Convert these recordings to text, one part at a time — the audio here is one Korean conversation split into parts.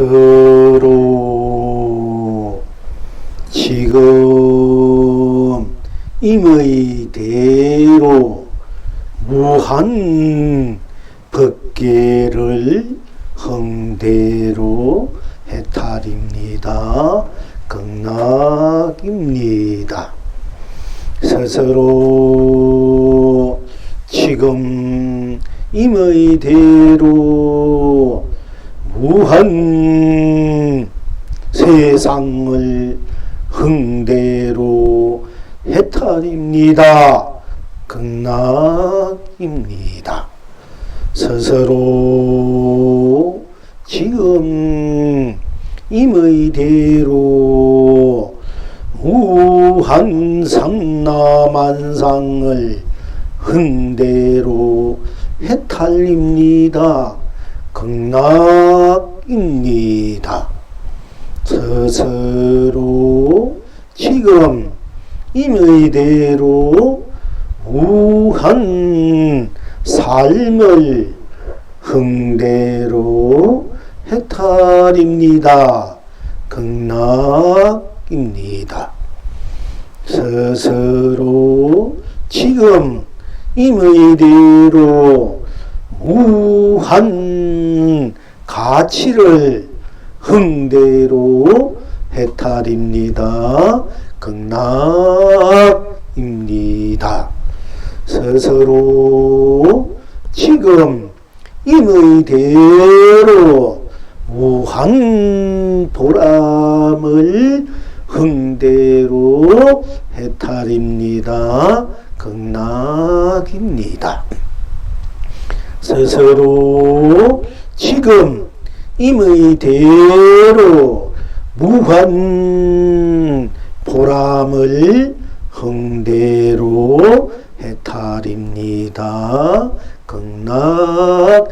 스스로 지금 임의대로 무한 법계를 흥대로 해탈입니다. 극락입니다. 스스로 지금 임의대로 무한 세상을 흥대로 해탈입니다. 극락입니다. 스스로 지금 임의대로 무한 상남한상을 흥대로 해탈입니다. 극락입니다. 스스로 지금 임의대로 무한 삶을 흥대로 해탈입니다. 극락입니다. 스스로 지금 임의대로 무한 가치를 흥대로 해탈입니다. 극락입니다. 스스로 지금 임의대로 무한 보람을 흥대로 해탈입니다. 극락입니다. 스스로 지금 임의대로 무한 보람을 흥대로 해탈입니다. 극락입니다.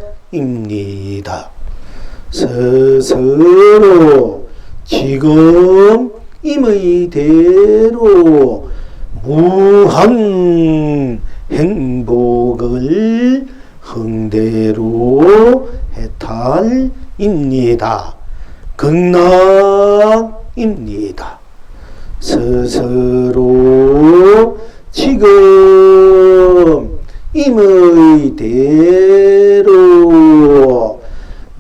스스로 지금 임의대로 무한 행복을 흥대로 해탈입니다. 극락입니다. 스스로 지금 임의대로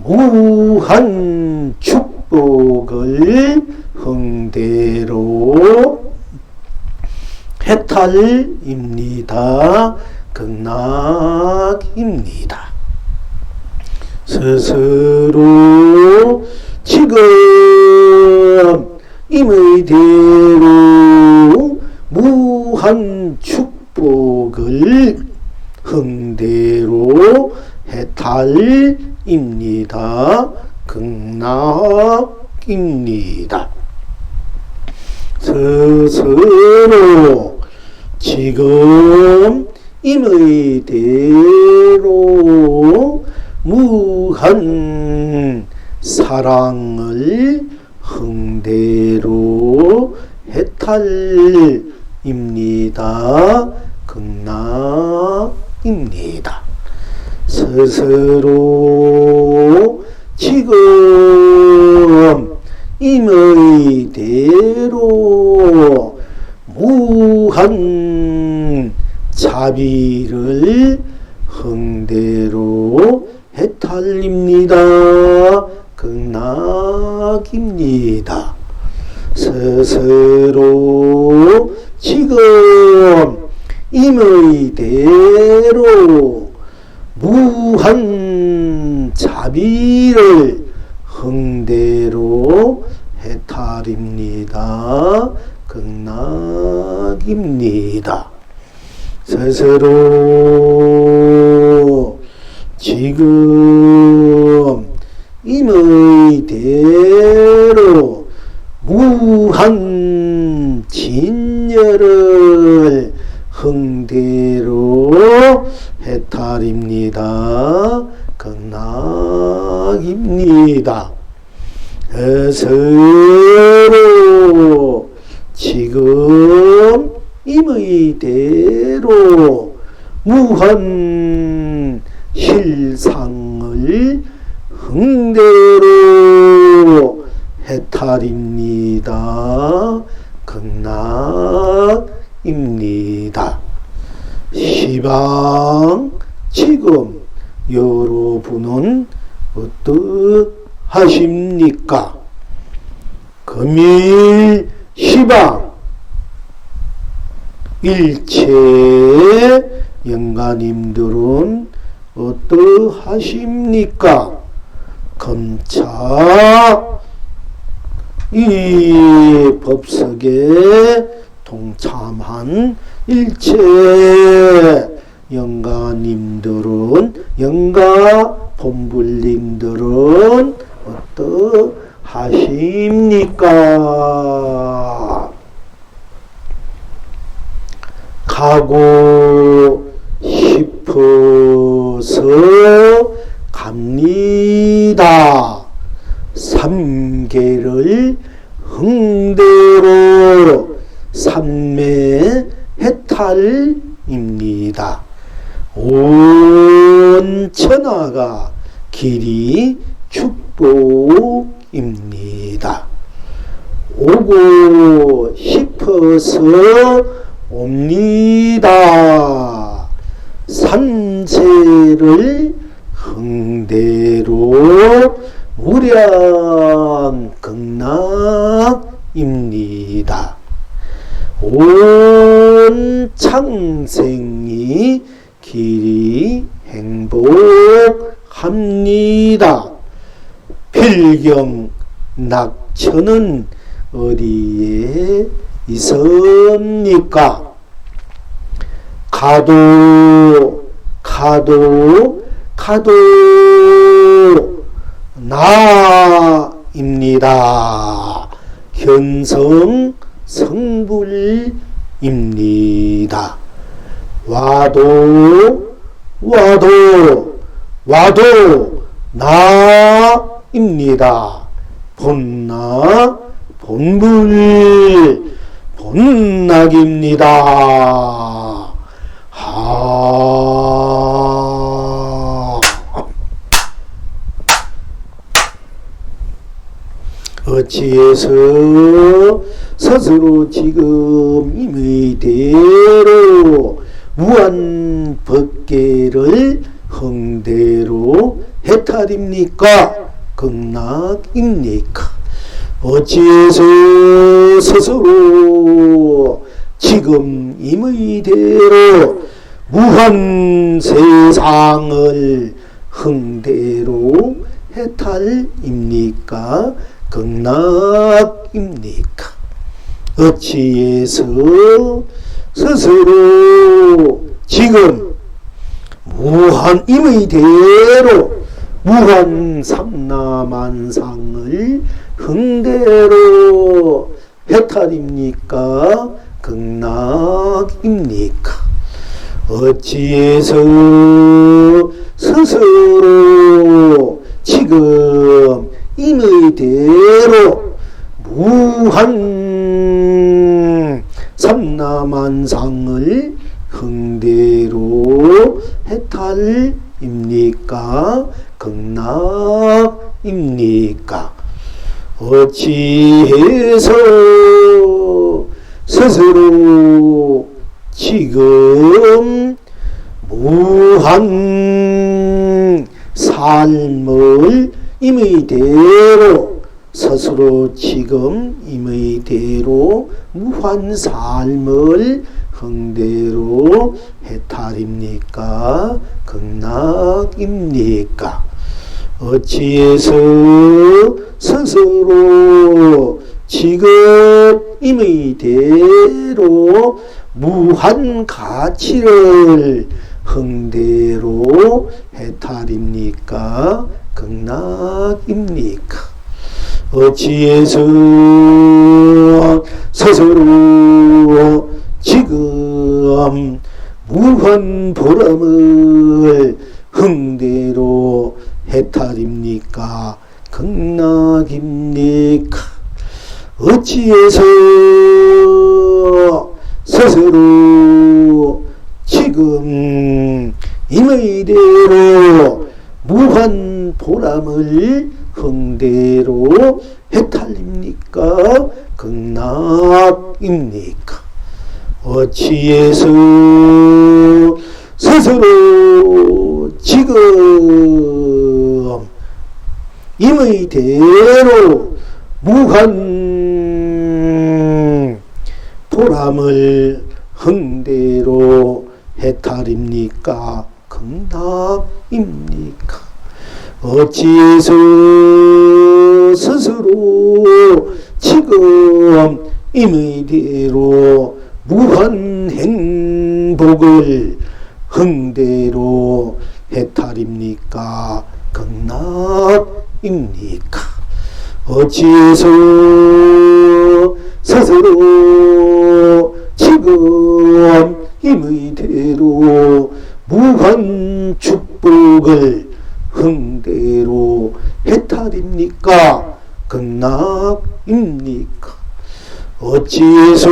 무한 축복을 흥대로 해탈입니다. 극락입니다. 스스로 지금 임의대로 무한 축복을 흥대로 해탈입니다. 극락입니다. 스스로 지금 임의대로 무한 사랑을 흥대로 해탈입니다. 극락입니다. 스스로 지금 임의대로 무한 자비를 흥대로 해탈입니다. 극락입니다. 스스로 지금 임의대로 무한 자비를 흥대로 해탈입니다. 극락입니다. 스스로 지금 임의대로 무한 진열을 흥대로 해탈입니다. 극락입니다. 스스로 지금 임의대로 무한 실상을 흥대로 해탈입니다. 극락입니다. 시방 지금 여러분은 어떠하십니까? 금일 시방 일체 영가님들은 어떠하십니까? 검차 이 법석에 동참한 일체 영가님들은, 영가 본불님들은 어떠하십니까? 가고 싶어서 갑니다. 삼계를 흥대로 삼매해탈입니다. 온 천하가 길이 축복입니다. 오고 싶어서 옵니다. 삼세를 흥대로 무량 극락입니다. 온 창생이 길이 행복합니다. 필경 낙천은 어디에 있습니까? 가도 나입니다. 견성 성불입니다. 와도 나입니다. 본나 본불 본낙입니다. 어찌해서 스스로 지금 임의대로 무한 법계를 흥대로 해탈입니까? 극락입니까? 어찌해서 스스로 지금 임의대로 무한 세상을 흥대로 해탈입니까? 극락입니까? 어찌해서 스스로 지금 무한 임의대로 무한 삼라만상을 흥대로 해탈입니까? 극락입니까? 어찌해서 스스로 지금 임의대로 무한 삼라만상을 흥대로 해탈입니까? 극락입니까? 어찌해서 스스로 지금 무한 삶을 임의대로 스스로 지금 임의대로 무한 삶을 흥대로 해탈입니까? 극락입니까? 어찌해서 스스로 지금 임의대로 무한 가치를 흥대로 해탈입니까? 극락입니까? 어찌해서 스스로 지금 무한 보람을 흥대로 해탈입니까? 극락입니까? 어찌해서 스스로 지금 임의대로 무한 보람을 흥대로 해탈입니까? 극락입니까? 어찌해서 스스로 지금 임의대로 무한 보람을 흥대로 해탈입니까? 극락입니까? 어찌해서 스스로 지금 임의대로 무한 행복을 흥대로 해탈입니까? 극락입니까? 어찌해서 스스로 지금 임의대로 무한 축복을 흥대로 해탈입니까? 극락입니까? 어찌해서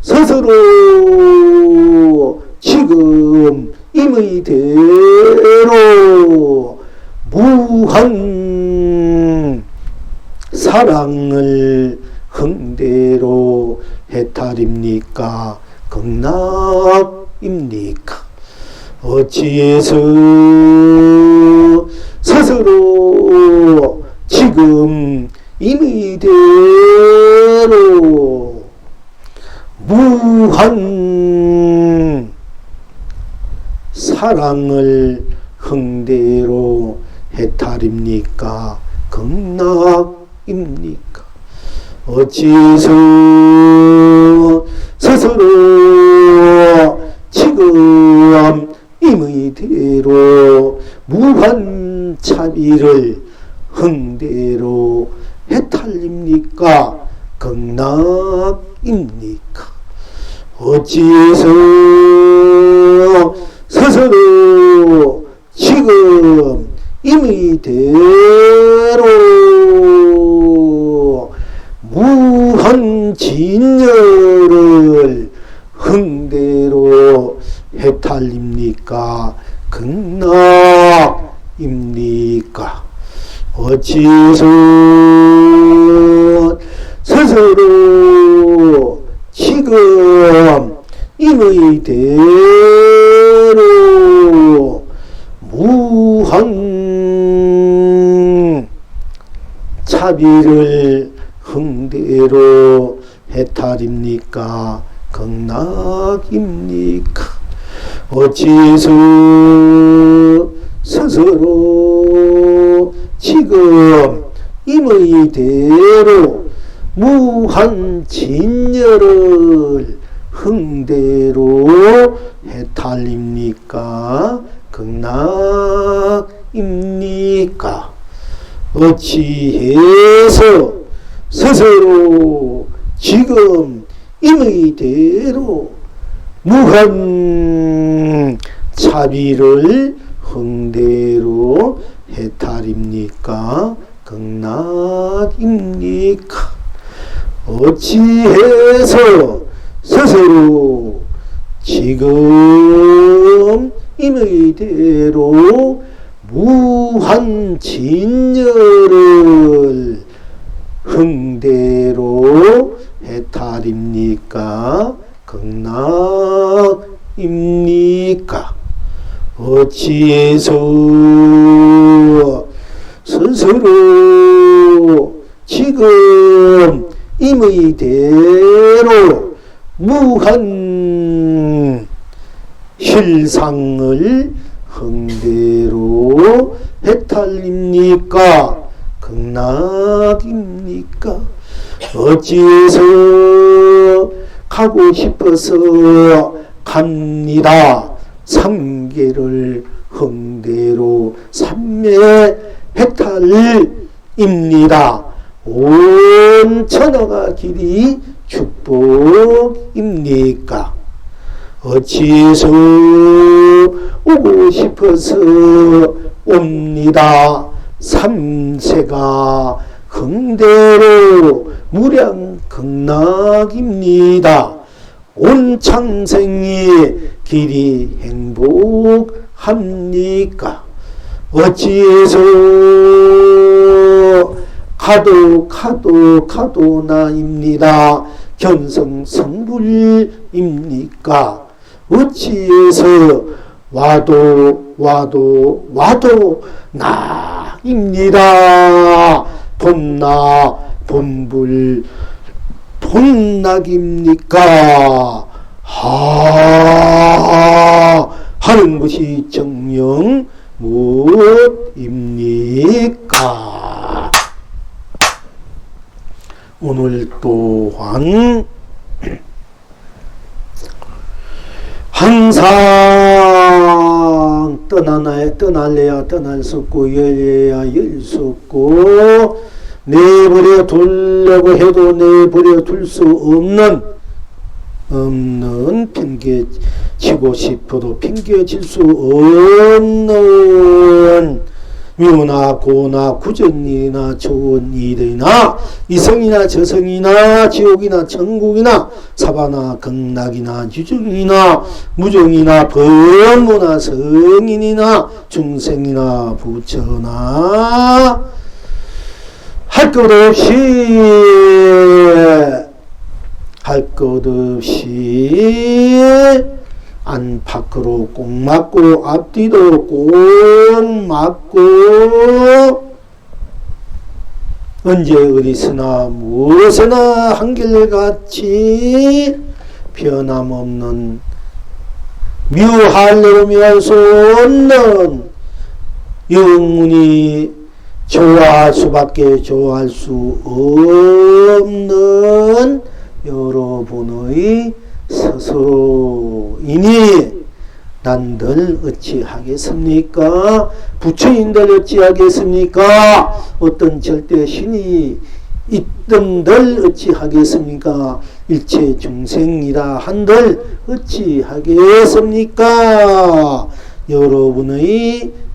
스스로 지금 임의대로 무한 사랑을 흥대로 해탈입니까? 극락입니까? 어찌해서 스스로 지금 임의대로 무한 사랑을 흥대로 해탈입니까? 극락입니까? 어찌해서 스스로 지금 임의대로 무한 차비를 흥대로 해탈입니까? 극락입니까? 어찌해서 스스로 지금 임의대로 무한 진열을 흥대로 해탈입니까? 극락입니까? 어찌해서 스스로 지금 임의대로 무한 차비를 흥대로 해탈입니까? 극락입니까? 어찌해서 스스로 지금 임의대로 무한 진열을 흥대로 해탈입니까? 극락입니까? 어찌해서 스스로 지금 임의대로 무한 차비를 흥대로 해탈입니까? 극락입니까? 어찌해서 스스로 지금 임의대로 무한 진열을 흥대로 해탈입니까? 극락입니까? 어찌해서 스스로 지금 임의대로 무한 실상을 흥대로 해탈입니까? 극락입니까? 어찌해서 가고 싶어서 갑니다. 삼계를 흥대로 삼매 해탈입니다. 온 천하가 길이 축복입니까? 어찌해서 오고 싶어서 옵니다. 삼세가 흥대로 무량 극락입니다. 온 창생이 길이 행복합니까? 어찌해서 가도 나입니다. 견성성불입니까? 어찌해서 와도 나입니다. 본나 본불 본낙입니까? 하는 것이 정령 무엇입니까? 오늘 또한 항상 떠날래야 떠날 수 없고 열려야 열 수 없고 내버려 두려고 해도 내버려 둘 수 없는 핑계치고 싶어도 핑계칠 수 없는 묘나 고나 구전이나 좋은 일이나 이성이나 저성이나 지옥이나 천국이나 사바나 극락이나 유정이나 무정이나 범무나 성인이나 중생이나 부처나 할 것 없이 안팎으로 꼭 맞고 앞뒤도 꼭 맞고 언제 어디서나 무엇이나 한결같이 변함없는 묘할래로 묘할 수 없는 영원히 좋아할 수밖에 좋아할 수 없는 여러분의 스스로이니 난들 어찌하겠습니까? 부처인들 어찌하겠습니까? 어떤 절대 신이 있던들 어찌하겠습니까? 일체 중생이라 한들 어찌하겠습니까?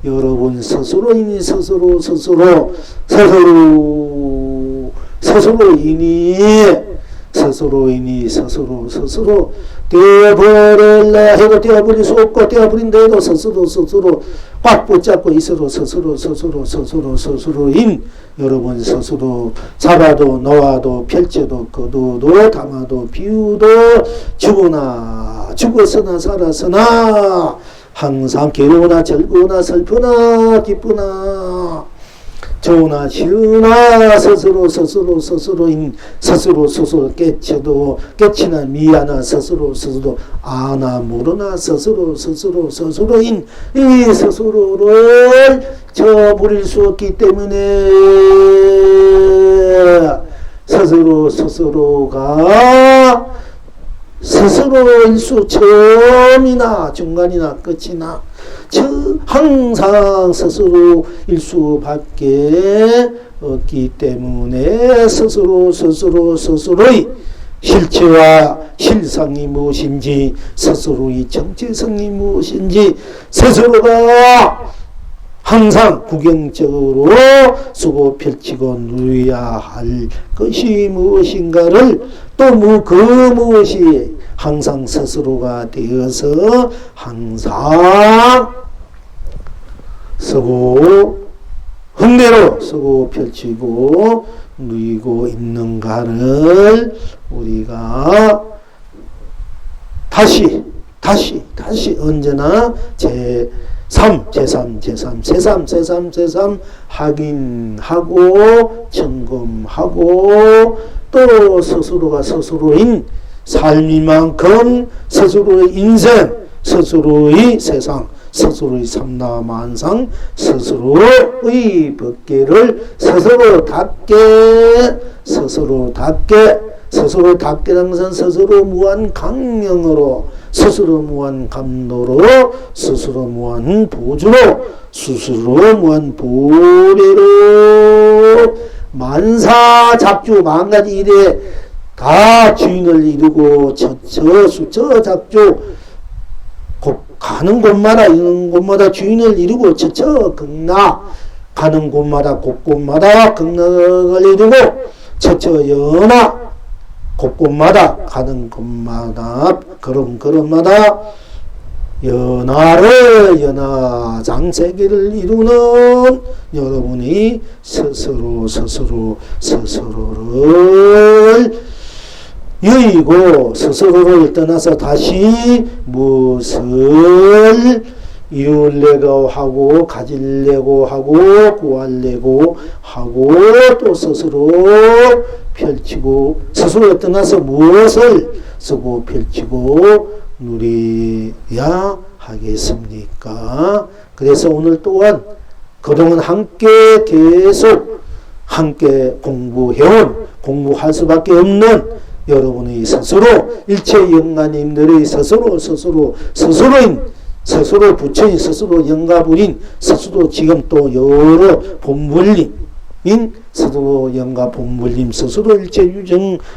여러분 스스로이니 스스로 떼어버릴라 해도 떼어버릴 수 없고 떼어버린다 해도 스스로 꽉 붙잡고 있어도 스스로인 여러분 스스로 잡아도 놓아도 펼쳐도 거두도 담아도 비우도 죽었으나 살았으나 항상 괴로우나 즐거우나 슬프나 기쁘나 좋으나 싫으나 스스로인 스스로 깨치나 미하나 스스로 아나 모르나 스스로인 이 스스로를 저버릴 수 없기 때문에 스스로가 스스로일 수 처음이나 중간이나 끝이나 항상 스스로일 수밖에 없기 때문에 스스로의 실체와 실상이 무엇인지 스스로의 정체성이 무엇인지 스스로가 항상 구경적으로 쓰고 펼치고 누려야 할 것이 무엇인가를 또 그 무엇이 항상 스스로가 되어서 항상 쓰고 흥대로 쓰고 펼치고 누이고 있는가를 우리가 다시 언제나 제3 확인하고 점검하고 또 스스로가 스스로인 삶이만큼 스스로의 인생, 스스로의 세상, 스스로의 삼라만상, 스스로의 법계를 스스로답게라는 것은 스스로 무한 강명으로, 스스로 무한 감로로, 스스로 무한 보주로, 스스로 무한 보배로 만사 잡주 만가지 일에 다 주인을 이루고 저 잡주 가는 곳마다 이런 곳마다 주인을 이루고 극락 가는 곳마다 곳곳마다 극락을 이루고 연하 곳곳마다 가는 곳마다 걸음마다 연하장세계를 이루는 여러분이 스스로를 여의고 스스로를 떠나서 다시 무엇을 이룰려고 하고 가질려고 하고 구하려고 하고 또 스스로 펼치고 스스로를 떠나서 무엇을 쓰고 펼치고 누려야 하겠습니까? 그래서 오늘 또한 그동안 함께 계속 함께 공부할 수밖에 없는 여러분의 스스로 일체 영가님들의 스스로 부처인 스스로 영가불인 스스로 지금 또 여러 본불림인 스스로 영가 본불림 스스로 일체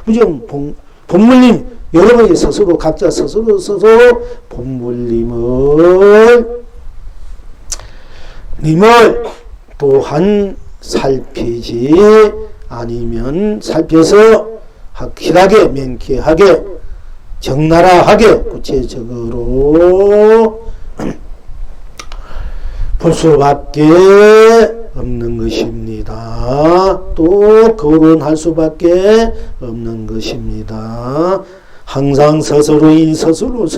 무정 본불림 여러분이 스스로 각자 스스로 본불림을 또한 살피지 아니면 살펴서 확실하게 명쾌하게 적나라하게 구체적으로 볼 수밖에 없는 것입니다. 또 거론할 수밖에 없는 것입니다. 항상 스스로인 스스로이기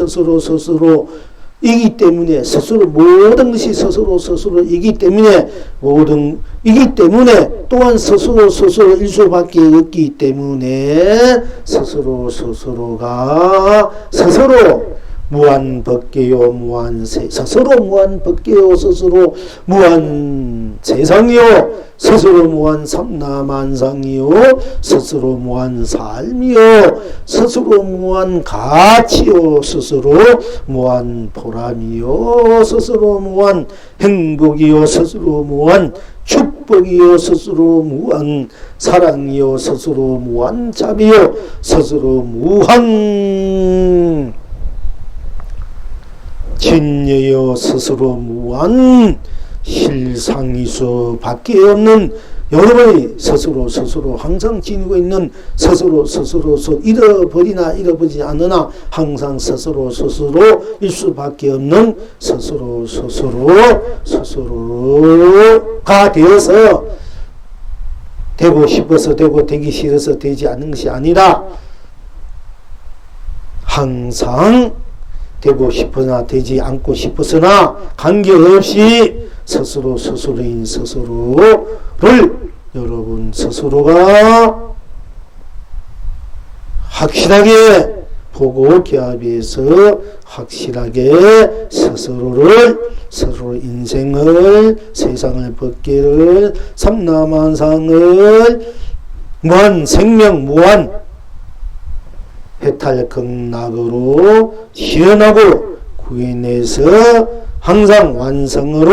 때문에 모든 것이 스스로이기 때문에 또한 스스로일 수밖에 없기 때문에 스스로가 무한법계요 무한세 스스로 무한법계요 스스로 무한세상이요 스스로 무한삼라만상이요 스스로 무한삶이요 스스로 무한가치요 스스로 무한보람이요 스스로 무한행복이요 스스로 무한축복이요 스스로 무한사랑이요 스스로 무한자비요 스스로 무한 진여여 스스로 무한 실상이수 밖에 없는 여러분이 스스로 항상 지니고 있는 스스로 잃어버리지 않으나 항상 스스로일 수밖에 없는 스스로가 되어서 되고 싶어서 되고 되기 싫어서 되지 않는 것이 아니라 항상 되고 싶으나 되지 않고 싶었으나 관계없이 스스로인 스스로를 여러분 스스로가 확실하게 보고 기합해서 확실하게 스스로 인생을 세상을 법계를 삼라만상을 무한 생명 무한 해탈극락으로 시연하고 구해내서 항상 완성으로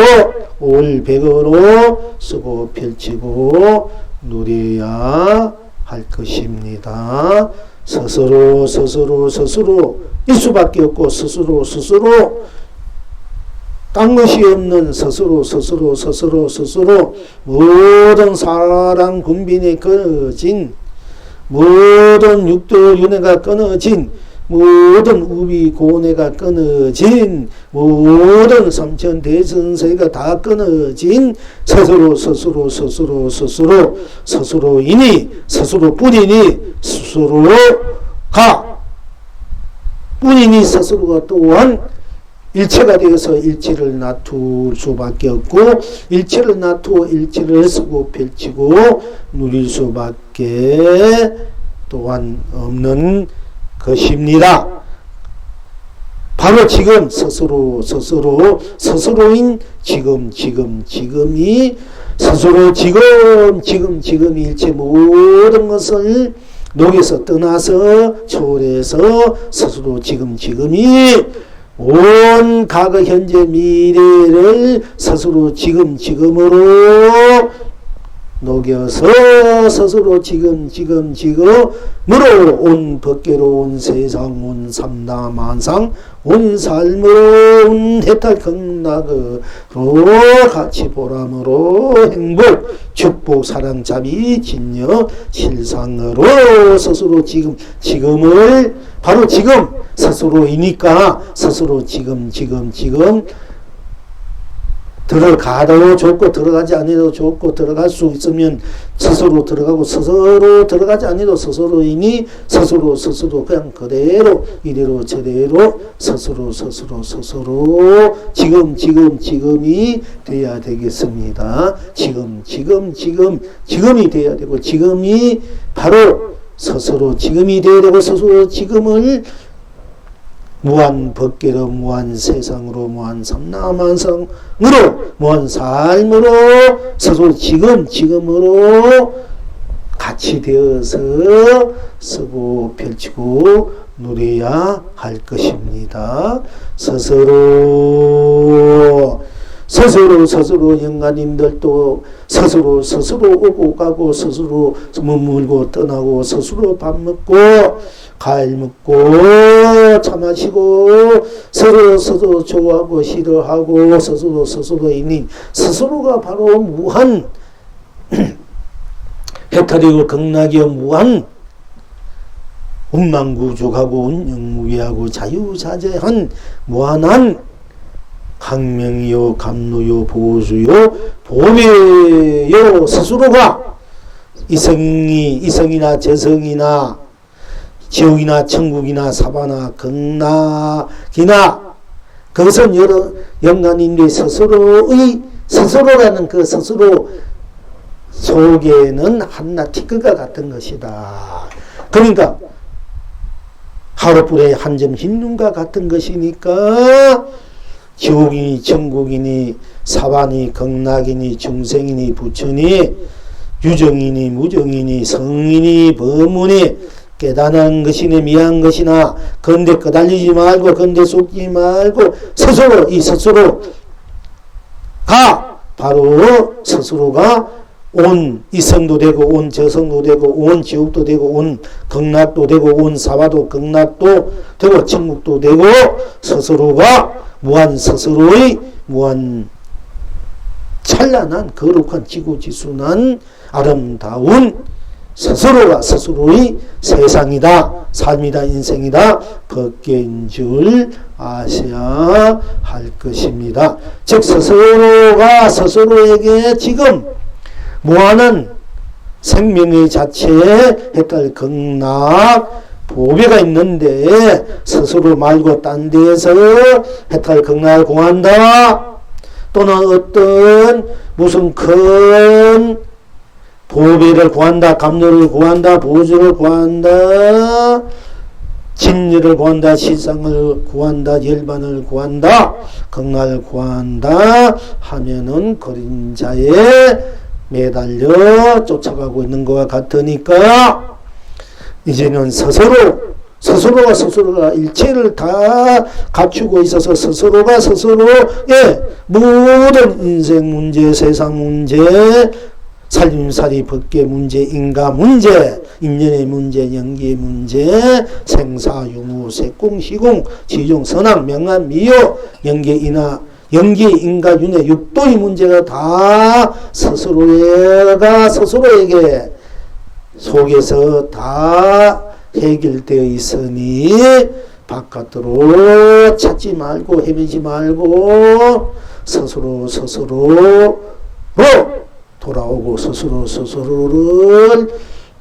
올백으로 쓰고 펼치고 누려야 할 것입니다. 스스로 일 수밖에 없고 스스로 딴 것이 없는 스스로 모든 사랑 군빈에 끊어진 모든 육도윤회가 끊어진 모든 우비고뇌가 끊어진 모든 삼천대선세가 다 끊어진 스스로이니 스스로뿐이니 스스로가 또한 일체가 되어서 일체를 놔둘 수밖에 없고 일체를 놔두어 일체를 쓰고 펼치고 누릴 수밖에 또한 없는 것입니다. 바로 지금 스스로인 지금이 스스로 지금 일체 모든 것을 녹여서 떠나서 초월해서 스스로 지금이 온 과거 현재 미래를 스스로 지금으로 녹여서 스스로 지금으로 온 법계로 온 세상 온 삼다만상 온 삶으로 온 해탈 극락으로 같이 보람으로 행복 축복 사랑 자비 진여 실상으로 스스로 지금을 바로 지금 스스로이니까 스스로 지금 들어가도 좋고 들어가지 않아도 좋고 들어갈 수 있으면 스스로 들어가고 스스로 들어가지 않아도 스스로이니 스스로 그냥 그대로 이대로 저대로 스스로 지금이 돼야 되겠습니다. 지금이 돼야 되고 지금이 바로 스스로 지금이 돼야 되고 스스로 지금을 무한 법계로 무한 세상으로 무한 삼라만상으로 무한 삶으로 스스로 지금으로 같이 되어서 쓰고 펼치고 누려야 할 것입니다. 스스로 영가님들도 스스로 오고 가고 스스로 머물고 떠나고 스스로 밥 먹고 과일 먹고 차 마시고 서로 좋아하고 싫어하고 스스로이니 스스로가 바로 무한 해탈이고 극락이요 무한 운만구족하고 운영무비하고 자유자재한 무한한 항명이요 감로요 보수요 보배요 스스로가 이성이나 저성이나 지옥이나 천국이나 사바나 극락이나 그것은 여러 영간인들의 스스로라는 그 스스로 속에는 한낱 티끌과 같은 것이다. 그러니까 하루불에 한 점 흰눈과 같은 것이니까 지옥이니 천국이니 사바니 극락이니 중생이니 부처니 유정이니 무정이니 성이니 범문이 깨달은 것이니 미한 것이나 건데 끄달리지 말고 건데 속지 말고 스스로가 바로 스스로가 온 이성도 되고 온 저성도 되고 온 지옥도 되고 온 극락도 되고 온 사바도 극락도 되고 천국도 되고 스스로가 무한 스스로의 무한 찬란한 거룩한 지고지순한 아름다운 스스로가 스스로의 세상이다 삶이다 인생이다 법계인 줄 아셔야 할 것입니다. 즉 스스로가 스스로에게 지금 무한한 생명의 자체에 해탈 극락 보배가 있는데 스스로 말고 딴 데에서 해탈 극락을 구한다 또는 어떤 무슨 큰 보배를 구한다 감로를 구한다 보조를 구한다 진리를 구한다 실상을 구한다 열반을 구한다 극락을 구한다 하면은 그림자에 매달려 쫓아가고 있는 것과 같으니까 이제는 스스로가 일체를 다 갖추고 있어서 스스로가 스스로의 모든 인생 문제 세상 문제 살림살이 법계 문제 인가 문제 인연의 문제 연기의 문제 생사유무 색공시공 지중 선악 명한 미요 연계이나 연기 인가윤회 육도의 문제가 다 스스로에게 속에서 다 해결되어 있으니 바깥으로 찾지 말고 헤매지 말고 스스로로 돌아오고 스스로를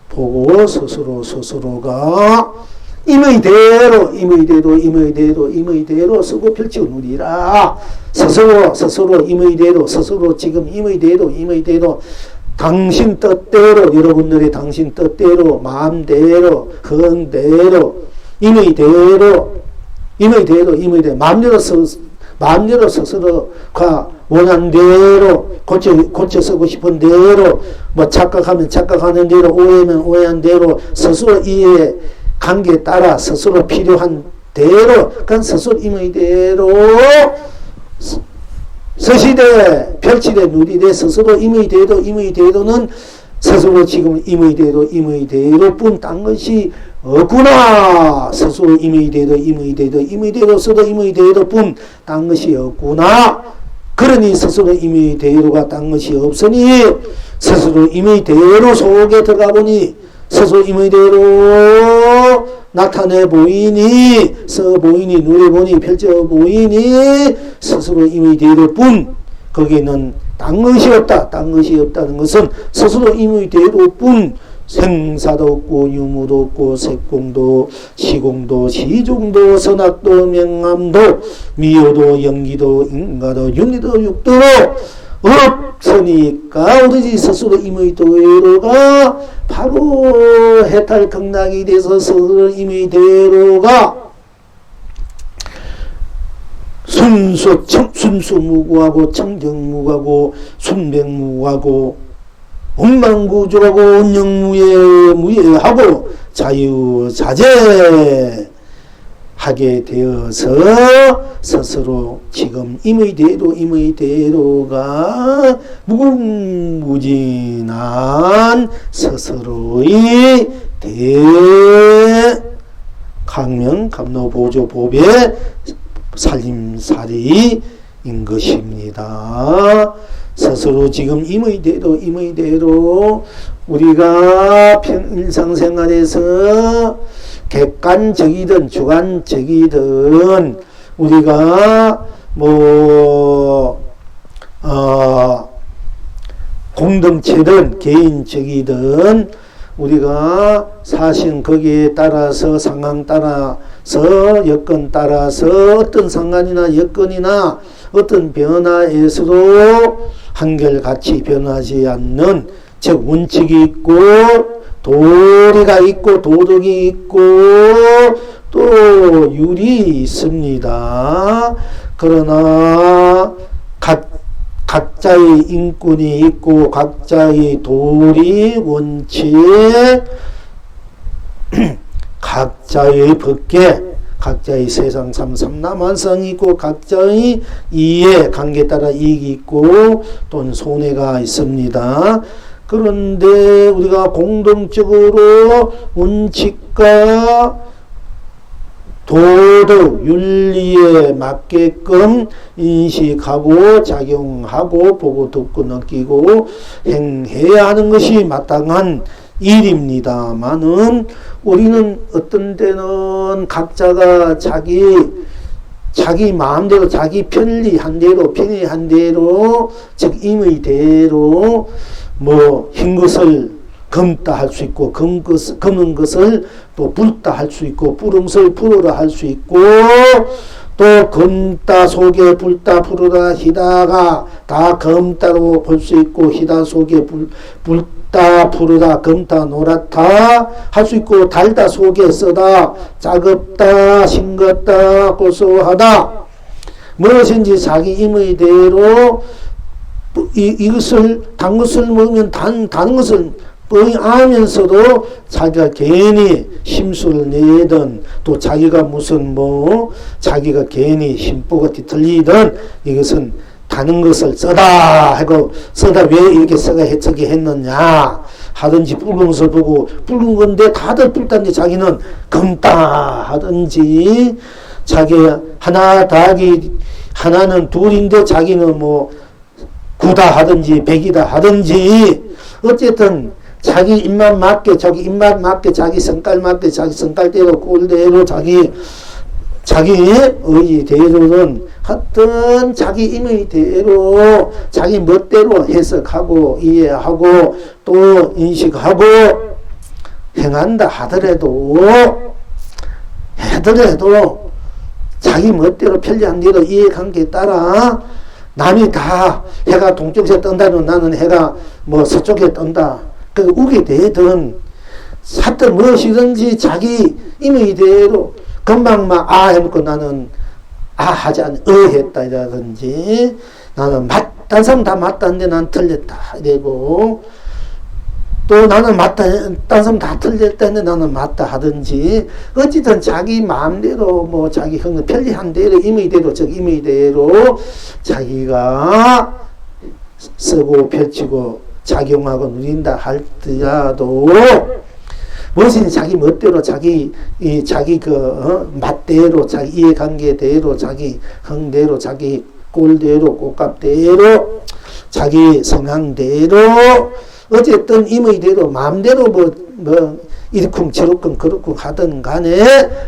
보고 스스로가 임의대로 쓰고 펼치고 누리라. 스스로 임의대로 스스로 지금 임의대로 당신 뜻대로 여러분들의 당신 뜻대로 마음대로 흥대로 임의대로 마음대로 스스로가 원하는 대로 고쳐 쓰고 싶은 대로 뭐 착각하면 착각하는 대로 오해하면 오해한 대로 스스로 이해 관계에 따라 스스로 필요한 대로 그러니까 스스로 임의대로 서시되 별치되 누리되 스스로 임의 대도 임의 대도는 스스로 지금 임의 대도뿐 딴 것이 없구나. 스스로 임의 대도 스스로 임의 대도뿐 딴 것이 없구나. 그러니 스스로 임의 대도가 딴 것이 없으니 스스로 임의 대도 속에 들어가 보니 스스로 임의 대로 나타내 보이니 서 보이니 누려 보니 펼쳐 보이니 스스로 임의 대도뿐 거기는 딴 것이 없다. 딴 것이 없다는 것은 스스로 임의 대도뿐 생사도 없고 유무도 없고 색공도 시공도 시종도 선악도 명암도 미호도 영기도 인가도 윤리도 육도로 없으니까 오로지 스스로 임의 대로가 바로 해탈 극락이 돼서 스스로 임의 대로가 순수무구하고 청정무구하고 순백무구하고 원망구조하고 원영무예하고 자유자재하게 되어서 스스로 지금 임의 대로가 무궁무진한 스스로의 대강명감로보조법의 살림살이인 것입니다. 스스로 지금 임의 대로 우리가 일상생활에서 객관적이든 주관적이든 우리가 공동체든 개인적이든 우리가 사실 거기에 따라서 상황 따라서 여건 따라서 어떤 상황이나 여건이나 어떤 변화에서도 한결같이 변하지 않는 즉 원칙이 있고 도리가 있고 도덕이 있고 또 율이 있습니다. 그러나 각자의 인권이 있고 각자의 도리 원칙 각자의 법계 각자의 세상 삼삼남한성이 있고 각자의 이해 관계에 따라 이익이 있고 또는 손해가 있습니다. 그런데 우리가 공동적으로 원칙과 도덕, 윤리에 맞게끔 인식하고 작용하고 보고 듣고 느끼고 행해야 하는 것이 마땅한 일입니다만은 우리는 어떤 때는 각자가 자기 마음대로 자기 편리한 대로 즉 임의 대로 흰 것을 검다 할 수 있고 검은 것을 또 붉다 할 수 있고 뿌른 것을 푸르라 할 수 있고 또 검다 속에 붉다 푸르다 희다가 다 검다로 볼 수 있고 희다 속에 붉다 푸르다 검다 노랗다 할 수 있고 달다 속에 쓰다 짜겁다 싱겁다 고소하다 무엇인지 자기 임의 대로 이것을 단 것을 먹으면 다른 것을 알면서도 자기가 괜히 심술을 내든 또 자기가 무슨 자기가 괜히 심보가 뒤틀리든 이것은 다른 것을 쓰다 하고 쓰다 왜 이렇게 써가 해석이 했느냐 하든지 붉은 것을 보고 붉은 건데 다들 붉다는데 자기는 검다 하든지 자기 하나 더하기 하나는 둘인데 자기는 구다 하든지 백이다 하든지 어쨌든 자기 입맛 맞게 자기 성깔 맞게 자기 성깔대로 꼴대로 자기 의지대로는 하여튼 자기 임의 대로 자기 멋대로 해석하고 이해하고 또 인식하고 행한다 하더라도 자기 멋대로 편리한 대로 이해관계에 따라 남이 다 해가 동쪽에 뜬다면 나는 해가 서쪽에 뜬다. 그 우게 되든 하여튼 무엇이든지 자기 임의 대로 금방 해놓고 나는 하지 않 했다라든지 나는 딴 사람 다 맞다는데 난 틀렸다 되고 또 나는 맞다, 다른 사람 다 틀렸다는데 나는 맞다 하든지, 어쨌든 자기 마음대로, 뭐, 자기 편리한 대로, 임의대로, 임의대로 자기가 쓰고 펼치고 작용하고 누린다 할지라도, 무엇이든 자기 멋대로, 자기 맛대로, 자기 이해관계대로, 자기 흥대로, 자기 꼴대로, 꽃값대로, 자기 성향대로, 어쨌든 임의대로 마음대로 이리쿵 저리쿵 그렇쿵 하든 간에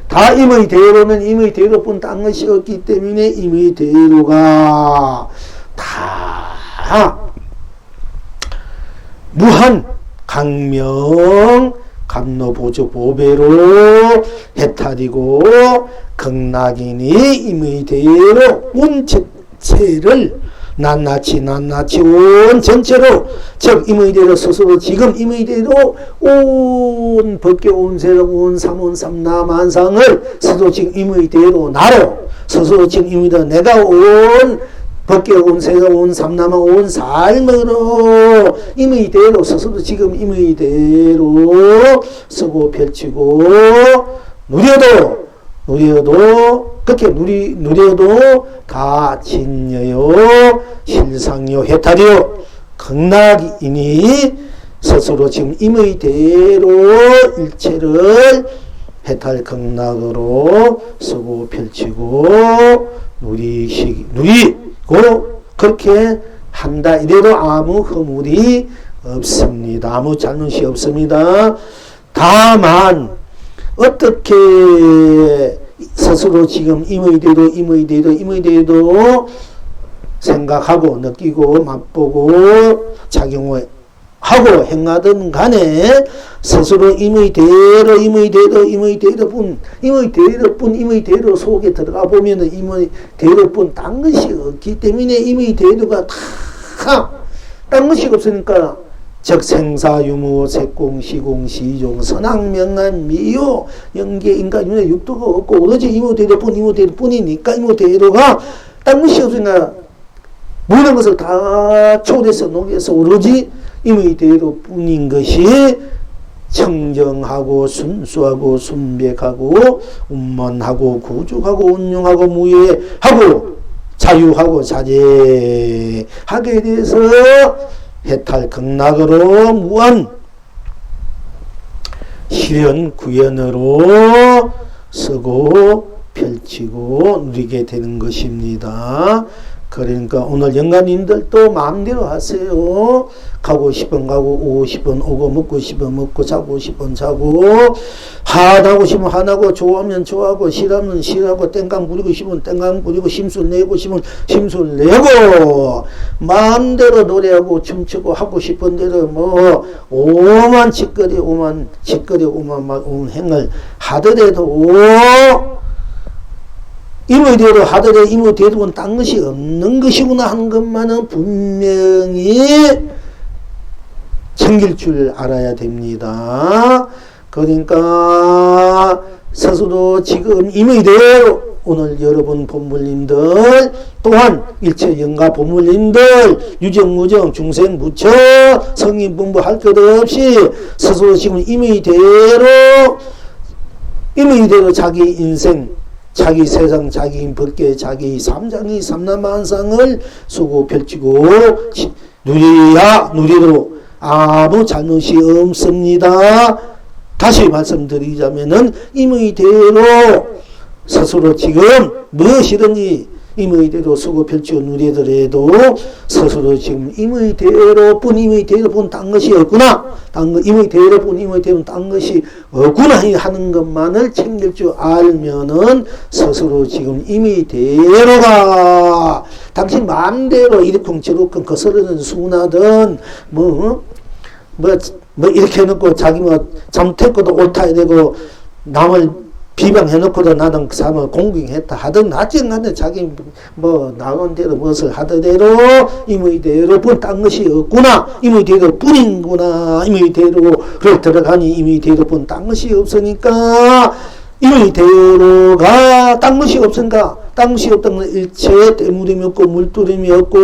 다 임의대로는 임의대로뿐 딴 것이 없기 때문에 임의대로가 다 무한 강명 감로보조 보배로 해탈이고 극락이니 임의대로 온 전체를 낱낱이 온 전체로 즉 임의대로 스스로 지금 임의대로 온 법계 온 세력 온 삼온 삼라만상을 스스로 지금 임의대로 나로 스스로 지금 임의대로 내가 온 법계 온 세력 온 삼라만 온 삶으로 임의대로 스스로 지금 임의대로 쓰고 펼치고 누려도 그렇게 누려도 다 진여요 실상요 해탈이요 극락이니 스스로 지금 임의대로 일체를 해탈 극락으로 쓰고 펼치고 누리고 그렇게 한다 이래도 아무 허물이 없습니다. 아무 잘못이 없습니다. 다만 어떻게 스스로 지금 임의대로 생각하고 느끼고 맛보고 작용하고 행하든 간에 스스로 임의대로 속에 들어가 보면은 임의대로뿐 딴 것이 없기 때문에 임의대로가 다 딴 것이 없으니까 즉 생사유무 색공 시공 시종 선악명한 미요 영계 인간 윤회 육도가 없고 오로지 임의대로뿐이니까 임의대로가 딴 것이 없으니까 모든 것을 다 초대해서 녹여서 오로지 임의대로뿐인 것이 청정하고 순수하고 순백하고 운만하고 구족하고 운용하고 무예하고 자유하고 자제하게 돼서 해탈 극락으로 무한 실현 구현으로 쓰고 펼치고 누리게 되는 것입니다. 그러니까 오늘 영감님들도 마음대로 하세요. 가고 싶으면 가고 오고 싶으면 오고 먹고 싶으면 먹고 자고 싶으면 자고 하나고 싶으면 하나고 좋아하면 좋아하고 싫으면 싫어하고 땡깡 부리고 싶으면 땡깡 부리고 심술 내고 싶으면 심술 내고 마음대로 노래하고 춤추고 하고 싶은 대로 뭐 오만 짓거리 오만 행을 하더라도 임의대로 하더라도 임의대로는 딴 것이 없는 것이구나 하는 것만은 분명히 챙길 줄 알아야 됩니다. 그러니까 스스로 지금 임의대로 오늘 여러분 본물님들 또한 일체 영가 본물님들 유정무정 중생부처 성인분부 할 것 없이 스스로 지금 임의대로 자기 인생 자기 세상, 자기 법계, 자기 삼장이 삼라만상을 쓰고 펼치고 누리도록 아무 잘못이 없습니다. 다시 말씀드리자면은 임의대로 스스로 지금 무엇이든지 임의대로 쓰고 펼치고 누리더라도 스스로 지금 임의대로뿐 딴 것이 없구나. 임의대로뿐 딴 것이 없구나 하는 것만을 챙길 줄 알면은 스스로 지금 임의대로가 당신 마음대로 이리쿵 저리쿵 거스르는 순하든 뭐 이렇게 해놓고 자기 잘못했고도 옳다 해되고 남을 비방해놓고도 나는 그 사람을 공경했다 하든 나중간에 자기 나온 대로 무엇을 하더라도 임의대로뿐 딴 것이 없구나. 임의대로뿐인구나. 임의대로를 들어가니 임의대로뿐 딴 것이 없으니까 임의대로가 딴 것이 없으니까 땅시 없던 건 일체 때무림이 없고 물두림이 없고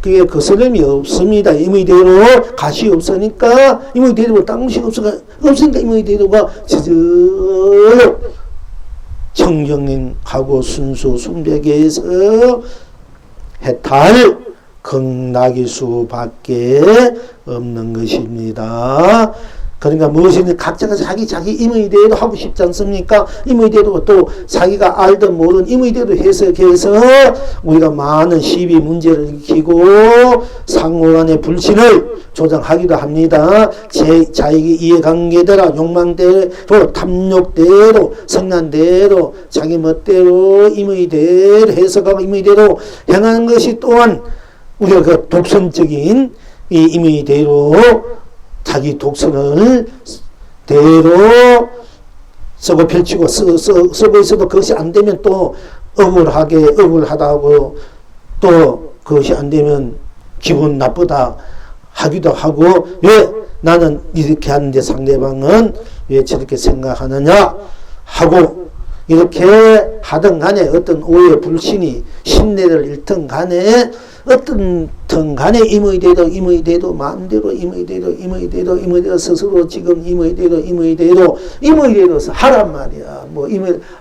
그게 거스름이 없습니다. 임의대로 가시 없으니까 임의대로 땅시 없으니까 임의대로가 저절로 청정님하고 순수 순백에서 해탈 극락일 수밖에 없는 것입니다. 그러니까 무엇이든 각자가 자기 임의대로 하고 싶지 않습니까? 임의대로 또 자기가 알든 모르든 임의대로 해석해서 우리가 많은 시비 문제를 일으키고 상호간의 불신을 조장하기도 합니다. 자기 이해관계대로 욕망대로 탐욕대로 성난대로 자기 멋대로 임의대로 해석하고 임의대로 행하는 것이 또한 우리가 그 독선적인 이 임의대로 자기 독선을 대로 쓰고 펼치고 쓰고 있어도 그것이 안 되면 또 억울하다고 또 그것이 안 되면 기분 나쁘다 하기도 하고 왜 나는 이렇게 하는데 상대방은 왜 저렇게 생각하느냐 하고 이렇게 하든 간에 어떤 오해 불신이 신뢰를 잃든 간에 어떤 턴간에 임의대로 마음대로 임의대로 스스로 지금 임의대로 하란 말이야. 뭐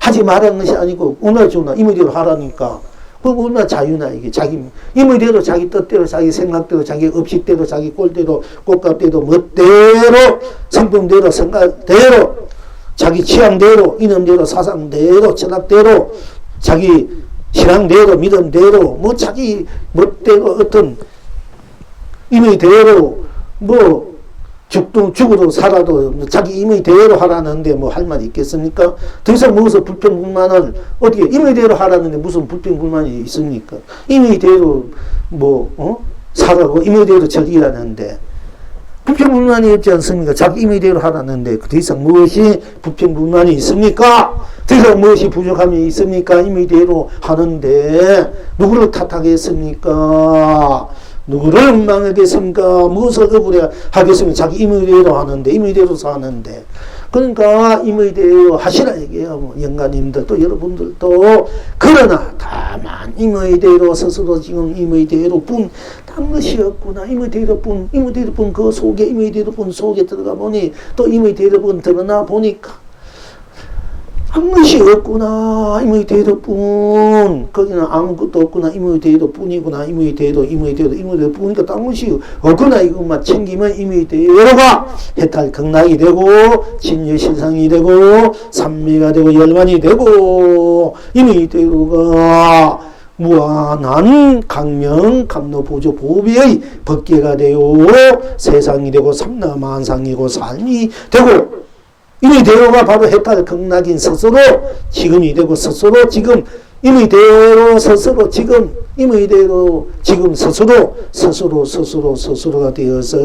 하지 말라는 것이 아니고 얼마나 좋나 임의대로 하라니까. 그럼 얼마나 자유나 이게 자기 임의대로 자기 뜻대로 자기 생각대로 자기 업식대로 자기 꼴대로 꽃값대로 멋대로 성품대로 생각대로 자기 취향대로 이념대로 사상대로 철학대로 자기 신앙대로 믿음대로 뭐 자기 멋대로 어떤 임의대로 뭐 죽어도 살아도 자기 임의대로 하라는데 뭐 할 말이 있겠습니까? 더 이상 무슨 불평불만을 어떻게 임의대로 하라는데 무슨 불평불만이 있습니까? 임의대로 살아고 임의대로 즐기라는데 불평불만이 없지 않습니까? 자기 임의대로 하라는데 더 이상 무엇이 불평불만이 있습니까? 더 이상 무엇이 부족함이 있습니까? 임의대로 하는데 누구를 탓하겠습니까? 누구를 원망하겠습니까? 무엇을 억울해하겠습니까? 자기 임의대로 하는데 임의대로 사는데 그러니까 임의대로 하시라 얘기해요. 뭐 영가님들 또 여러분들도 그러나 다만 임의대로 스스로 지금 임의대로뿐 딴 것이 없구나. 임의대로뿐 그 속에 임의대로뿐 속에 들어가 보니 또 임의대로뿐 드러나 보니까 한 것이 없구나. 임의대로뿐 거기는 아무것도 없구나. 임의대로뿐이구나. 임의대로 뿐이니까 딴 것이 없구나. 이것만 챙기면 임의대로가 해탈 극락이 되고 진여실상이 되고 삼미가 되고 열반이 되고 임의대로가 무한한 강명 감로보조 보배의 법계가 되어 세상이 되고 삼라만상이고 삶이 되고 임의대로가 바로 해탈 극락인 스스로 지금이 되고 스스로 지금 임의대로 스스로 지금 임의대로 지금 스스로가 되어서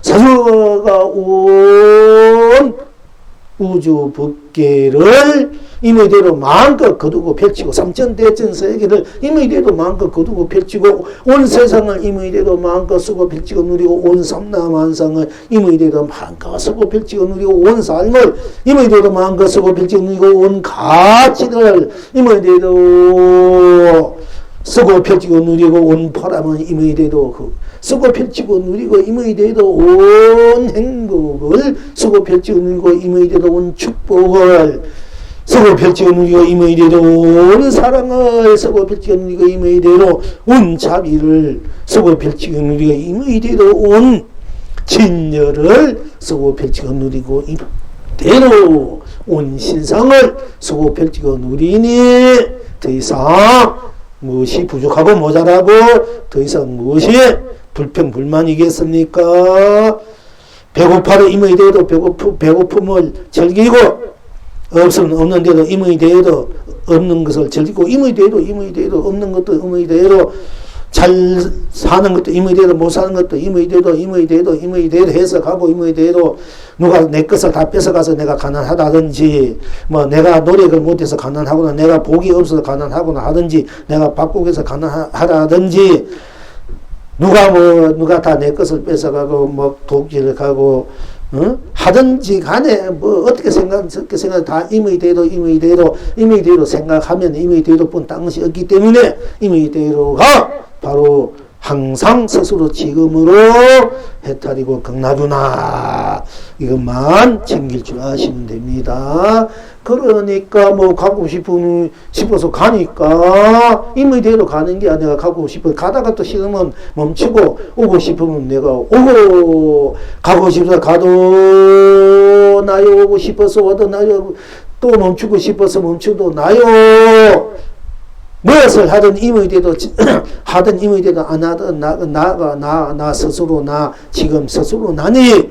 스스로가 온 우주 법계를 임의대로 마음껏 거두고 펼치고 삼천대천 세계를 임의대로 마음껏 거두고 펼치고 온 세상을 임의대로 마음껏 쓰고 펼치고 누리고 온 삼라만상을 임의대로 마음껏 쓰고 펼치고 누리고 온 삶을 임의대로 마음껏 쓰고 펼치고 누리고 온 가치를 임의대로 쓰고 펼치고 누리고 온 보람은 임의대로 쓰고 펼치고 누리고 임의대로 온 행복을 쓰고 펼치고 누리고 임의대로 온 축복을 쓰고 펼치고 누리고 임의대로 온 사랑을 쓰고 펼치고 누리고 임의대로 온 자비를 쓰고 펼치고 누리고 임의대로 온 진열을 쓰고 펼치고 누리고 임의대로 온 신상을 쓰고 펼치고 누리니 더 이상 무엇이 부족하고 모자라고 더 이상 무엇이 불평불만이겠습니까? 배고파도 임의대로 배고픔을 즐기고 없는 데도 임의대로 없는 것을 즐기고 임의대로 없는 것도 임의대로 잘 사는 것도 임의대로 못 사는 것도 임의대로 해석하고 임의대로 누가 내 것을 다 뺏어가서 내가 가난하다든지 뭐 내가 노력을 못해서 가난하거나 내가 복이 없어서 가난하거나 하든지 내가 바꾸기 위해서 가난하다든지 누가 다 내 것을 뺏어가고 뭐 독질을 가고 하든지 간에 뭐 어떻게 생각 다 임의대로 생각하면 임의대로 뿐 다른 것이 없기 때문에 임의대로가 바로 항상 스스로 지금으로 해탈이고 극락이구나. 이것만 챙길 줄 아시면 됩니다. 그러니까 뭐 가고 싶어서 가니까 임의대로 가는 게 아니라 가고 싶어 가다가 또 싫으면 멈추고 오고 싶으면 내가 오고 가고 싶어서 가도 나요 오고 싶어서 와도 나요 또 멈추고 싶어서 멈추도 나요. 무엇을 하든 임의대도 하든 임의대도 안 하든 나 스스로 나 지금 스스로니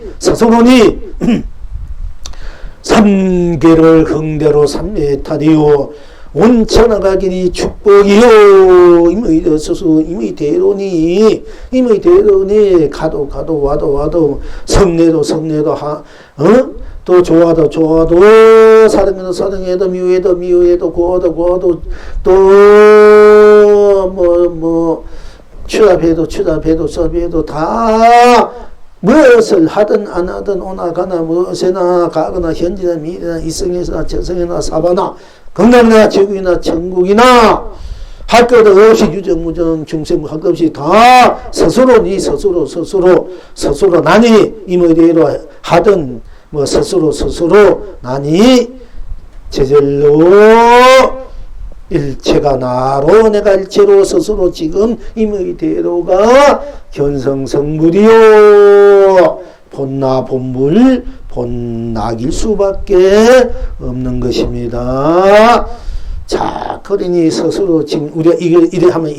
삼계를 흥대로 삼해탈이요 온천하가기니 축복이요 임의대로니 가도 와도 성내도 또 좋아도 사등해도 미워해도 고도 또 추잡해도 섭해도 다 무엇을 하든 안 하든 오나 가나 무엇이나 가거나 현지나 미래나 이성에서나 저성이나 사바나 건강이나 지구이나 천국이나 할 것 없이 유정무정 중생 할 것 없이 다 스스로 나니 임의대로 하든 뭐 스스로 나니 제절로 일체가 나로 내가 일체로 스스로 지금 임의대로가 견성성물이요 본나 본물 본낙일 수밖에 없는 것입니다. 자, 그러니 스스로 지금 우리가 이래 하면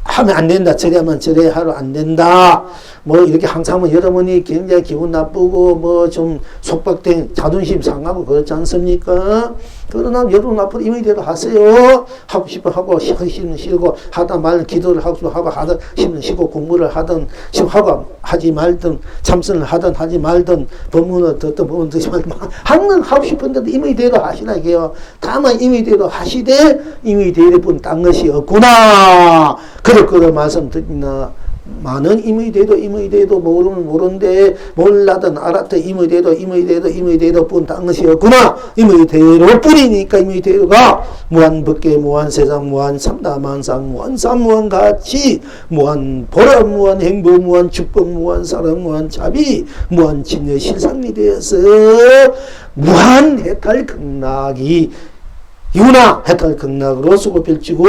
하면 안 된다. 저래 하면 저래 하러 안 된다. 뭐 이렇게 항상 하면 여러분이 굉장히 기분 나쁘고 뭐 좀 속박된 자존심 상하고 그렇지 않습니까? 그러나 여러분 앞으로 임의대로 하세요. 하고 싶어 하고 하기 싫으면 싫고 하다 말든 기도를 하고 하다 싶으면 쉬고 공부를 하든 하고 하지 말든 참선을 하든 하지 말든 법문을 듣든 법문 듣지 말든 항상 하고 싶은데도 임의대로 하시라 이게요. 다만 임의대로 하시되 임의대로 뿐 딴 것이 없구나. 그럴 말씀드립니다. 많은 임의대도 모르는데 몰라든 알았든 임의대도 뿐 딴 것이 없구나. 임의대로 뿐이니까 임의대로가 무한법계 무한세상 무한삼다만상 무한삼 무한가치 무한보람 무한행보 무한축복 무한사랑 무한자비 무한진여 실상이 되어서 무한해탈극락이 유나 해탈극락으로 수고 펼치고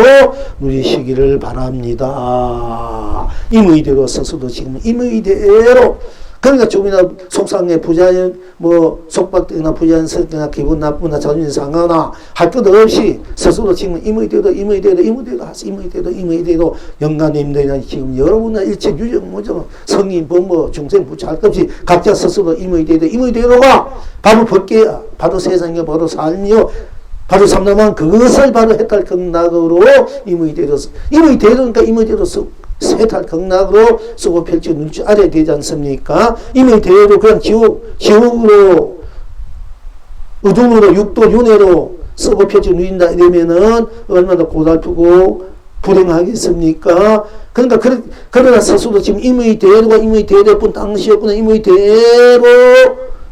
누리시기를 바랍니다. 임의대로 스스로 지금 임의대로 그러니까 조금이나 속상해 부자연 뭐 속박되거나 부자연스럽거나 기분 나쁘거나 자존심 상하거나 할 것 없이 스스로 지금 임의대로 하세요. 임의대로 영가님들이나 지금 여러분의 일체 유정무정 성인 범모 중생 부처 할 것 없이 각자 스스로 임의대로가 바로 법계야. 바로 세상이요. 바로 삶이요. 바로 삼남한 그것을 바로 해탈극락으로 임의대로니까 임의대로 해탈극락으로 쓰고 펼쳐 놓을 줄 알아야 되지 않습니까? 임의대로 그냥 지옥으로 의중으로 육도 윤회로 쓰고 펼쳐 놓인다 이러면은 얼마나 고달프고 불행하겠습니까? 그러니까 그러나 스스로 지금 임의대로뿐 당시였구나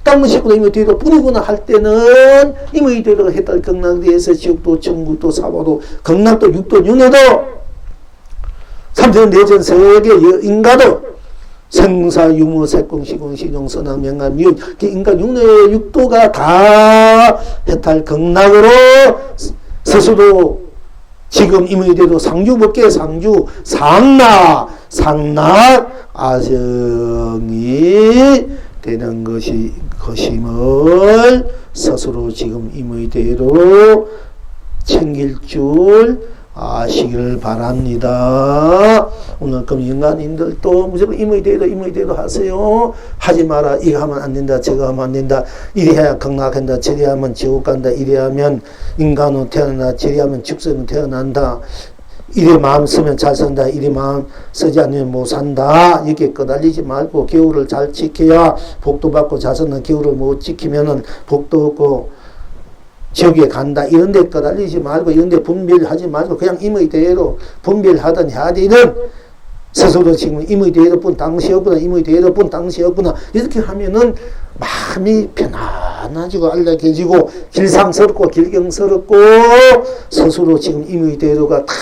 땅무식구나 임의대로 뿐이구나 할 때는 임의대로가 해탈 극락대에서 지옥도 천국도 사보도 극락도 육도 윤회도 삼전 내전 세계 인가도 생사 유무 색공 시공 시종 선악 명암 미운 인간 윤회 육도가 다 해탈 극락으로 스스로 지금 임의대로 상주법계 상주 상락 아성이 되는 것임을 스스로 지금 임의대로 챙길 줄 아시기를 바랍니다. 오늘 그럼 인간인들도 무조건 임의대로 하세요. 하지 마라. 이거 하면 안 된다. 저거 하면 안 된다. 이래 해야 극락한다. 저래 하면 지옥 간다. 이래 하면 인간으로 태어난다. 저래 하면 축생으로 태어난다. 이래 마음 쓰면 잘 산다. 이래 마음 쓰지 않으면 못 산다. 이렇게 끄달리지 말고 기후를 잘 지켜야 복도 받고 자선은 기후를 못 지키면은 복도 없고 지옥에 간다. 이런 데 끄달리지 말고 이런 데 분별하지 말고 그냥 임의대로 분별하든 해야 되든 스스로 지금 임의 대로뿐 당시 없구나, 임의 대로뿐 당시 없구나, 이렇게 하면은 마음이 편안해지고 안락해지고 길상스럽고 길경스럽고 스스로 지금 임의 대로가 다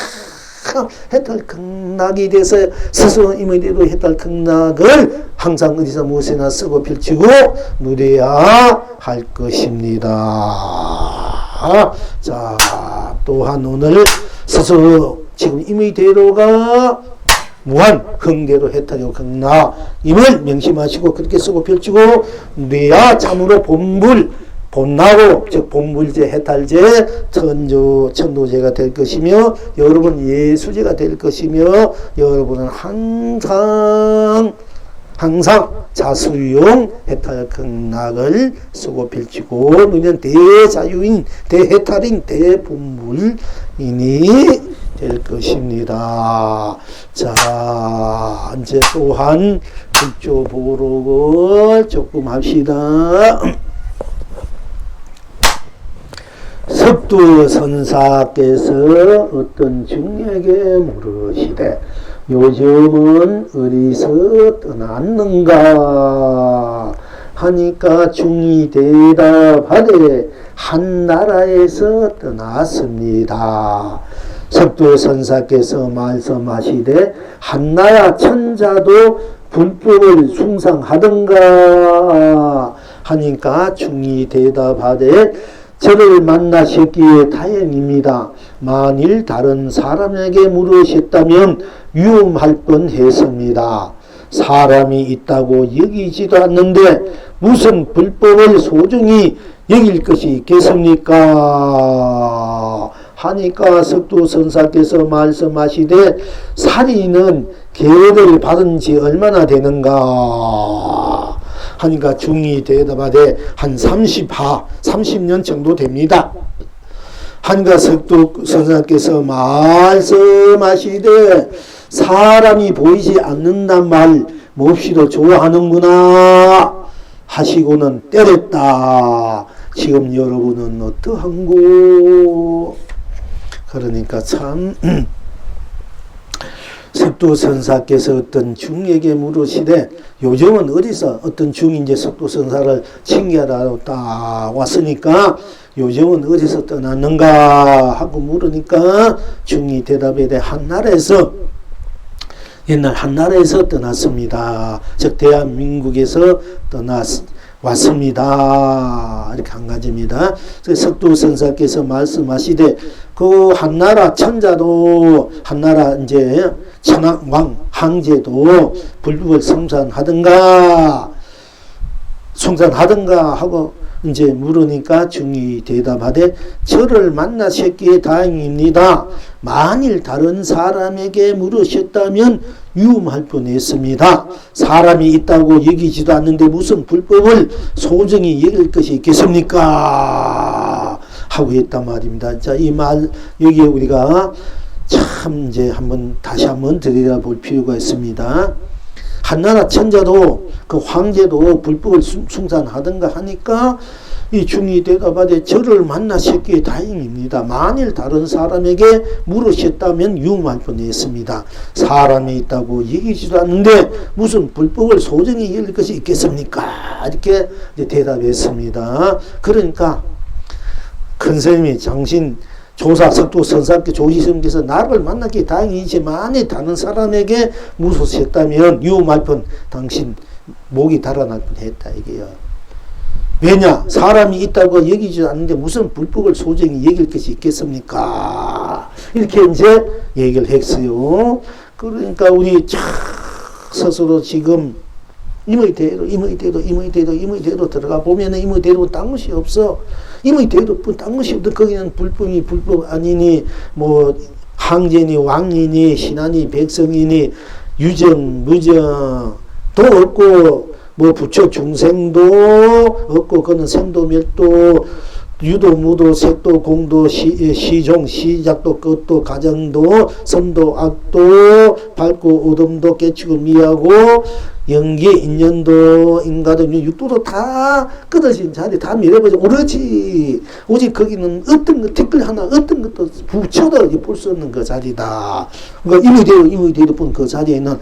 해탈극락이 돼서 스스로 임의 대로 해탈극락을 항상 어디서 무엇이나 쓰고 펼치고 누려야 할 것입니다. 자, 또한 오늘 스스로 지금 임의 대로가 무한 흥대로 해탈이고 극락임을 명심하시고 그렇게 쓰고 펼치고 누려야 참으로 본나고 즉 본불제 해탈제 천도제가 될 것이며 여러분 예수제가 될 것이며 여러분은 항상 자수용 해탈 극락을 쓰고 펼치고 누리는 대자유인 대해탈인 대본불인이 될 것입니다. 자, 이제 또한 불조보록을 조금 합시다. 석두선사께서 어떤 중에게 물으시되 요즘은 어디서 떠났는가 하니까 중이 대답하되 한나라에서 떠났습니다. 석두선사께서 말씀하시되 한나라 천자도 불법을 숭상하던가 하니까 중이 대답하되 저를 만나셨기에 다행입니다. 만일 다른 사람에게 물으셨다면 위험할 뻔했습니다. 사람이 있다고 여기지도 않는데 무슨 불법을 소중히 여길 것이 있겠습니까? 하니까 석두선사께서 말씀하시되 살인은 계를 받은 지 얼마나 되는가 하니까 중이 대답하되 한 30년 정도 됩니다. 하니까 석두선사께서 말씀하시되 사람이 보이지 않는단 말 몹시도 좋아하는구나 하시고는 때렸다. 지금 여러분은 어떠한고? 그러니까 참 석두선사께서 어떤 중에게 물으시되 요즘은 어디서 어떤 중이 이제 석두선사를 징계하러 딱 왔으니까 요즘은 어디서 떠났는가 하고 물으니까 중이 대답에 대해 한나라에서 옛날 한나라에서 떠났습니다. 즉 대한민국에서 왔습니다. 이렇게 한 가지입니다. 석두선사께서 말씀하시되 그 한나라 천자도 한나라 이제 천왕 황제도 불법을 숭상하던가 하고 이제 물으니까 중이 대답하되 저를 만나셨기에 다행입니다. 만일 다른 사람에게 물으셨다면 위험할 뻔했습니다. 사람이 있다고 여기지도 않는데 무슨 불법을 소중히 여길 것이 있겠습니까? 하고 했단 말입니다. 자, 이 말 여기에 우리가 참 이제 다시 한번 들여다볼 필요가 있습니다. 한나라 천자도 그 황제도 불법을 숭상하던가 하니까 이 중이 대답하되 저를 만나셨기에 다행입니다. 만일 다른 사람에게 물으셨다면 위험할 뻔했습니다. 사람이 있다고 얘기지도 않는데 무슨 불법을 소중히 여길 것이 있겠습니까? 이렇게 이제 대답했습니다. 그러니까 큰 스님이 장신 조사 석두선사께 조지스님께서 나를 만났기에 다행이지만 다른 사람에게 물으셨다면 위험할 뻔 당신 목이 달아날 뻔했다 이게요. 왜냐? 사람이 있다고 여기지 않는데 무슨 불법을 소중히 여길 것이 있겠습니까? 이렇게 이제 얘기를 했어요. 그러니까 우리 스스로 지금 임의 대로 들어가 보면은 임의 대로 딴 것이 없어. 임의 대로뿐 딴 것이 없다. 거기는 불법이 불법 아니니 뭐 황제니 왕이니 신하니 백성이니 유정 무정도 없고 뭐 부처 중생도 없고 그는 생도 멸도 유도, 무도, 색도, 공도, 시종, 시작도, 끝도, 가정도, 선도, 악도, 밝고 어둠도, 깨치고 미하고, 연기, 인연도, 인가도, 육도도 다 끊어진 자리, 다 밀어버려. 오로지, 오직 거기는 어떤 것, 댓글 하나, 어떤 것도 붙여도 볼 수 없는 그 자리다. 그러니까 임의 대로 본 그 자리에는